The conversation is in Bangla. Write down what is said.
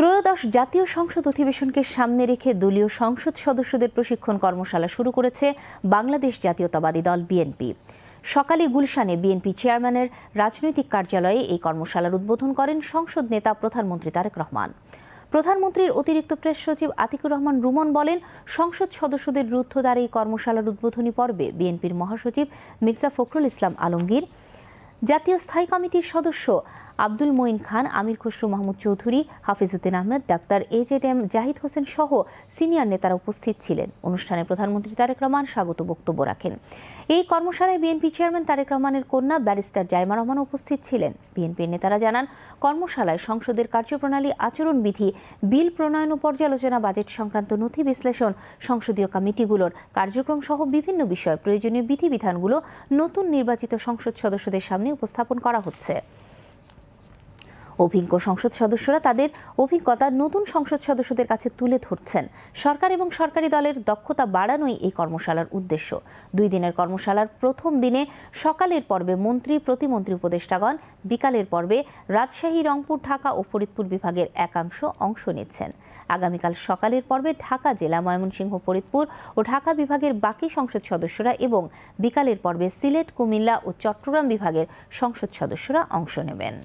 ত্রয়োদশ জাতীয় সংসদ অধিবেশনকে সামনে রেখে দলীয় সংসদ সদস্যদের প্রশিক্ষণ কর্মশালা শুরু করেছে বাংলাদেশ জাতীয়তাবাদী দল বিএনপি। সকালে গুলশানে বিএনপি চেয়ারম্যানের রাজনৈতিক কার্যালয়ে এই কর্মশালার উদ্বোধন করেন সংসদ নেতা প্রধানমন্ত্রী তারেক রহমান। প্রধানমন্ত্রীর অতিরিক্ত প্রেস সচিব আতিকুর রহমান রুমন বলেন, সংসদ সদস্যদের রুদ্ধদ্বার এই কর্মশালার উদ্বোধনী পর্বে বিএনপির মহাসচিব মির্জা ফখরুল ইসলাম আলমগীর, জাতীয় স্থায়ী কমিটির সদস্য আব্দুল মঈন খান, আমির খসরু মাহমুদ চৌধুরী, হাফিজউদ্দিন আহমেদ, ডাক্তার AZM জাহিদ হোসেন সহ সিনিয়র নেতারা উপস্থিত ছিলেন। অনুষ্ঠানে প্রধানমন্ত্রী তারেক রহমান স্বাগত বক্তব্য রাখেন। এই কর্মশালায় বিএনপি চেয়ারম্যান তারেক রহমানের কন্যা ব্যারিস্টার জাইমা রহমান উপস্থিত ছিলেন। বিএনপির নেতারা জানান, কর্মশালায় সংসদের কার্যপ্রণালী, আচরণবিধি, বিল প্রণয়ন ও পর্যালোচনা, বাজেট সংক্রান্ত নথি বিশ্লেষণ, সংসদীয় কমিটিগুলোর কার্যক্রম সহ বিভিন্ন বিষয়ে প্রয়োজনীয় বিধিবিধানগুলো নতুন নির্বাচিত সংসদ সদস্যদের সামনে উপস্থাপন করা হচ্ছে। অভিজ্ঞ সংসদ সদস্যরা তাদের অভিজ্ঞতা নতুন সংসদ সদস্যদের কাছে তুলে ধরছেন। সরকার এবং সরকারি দলের দক্ষতা বাড়ানোই এই কর্মশালার উদ্দেশ্য। 2 দিনের কর্মশালার প্রথম দিনে সকালের পর্বে মন্ত্রী, প্রতিমন্ত্রী, উপদেষ্টাগণ, বিকালের পর্বে রাজশাহী, রংপুর, ঢাকা ও ফরিদপুর বিভাগের একাংশ অংশ নিচ্ছেন। আগামীকাল সকালের পর্বে ঢাকা জেলা, ময়মনসিংহ, ফরিদপুর ও ঢাকা বিভাগের বাকি সংসদ সদস্যরা এবং বিকালের পর্বে সিলেট, কুমিল্লা ও চট্টগ্রাম বিভাগের সংসদ সদস্যরা অংশ নেবেন।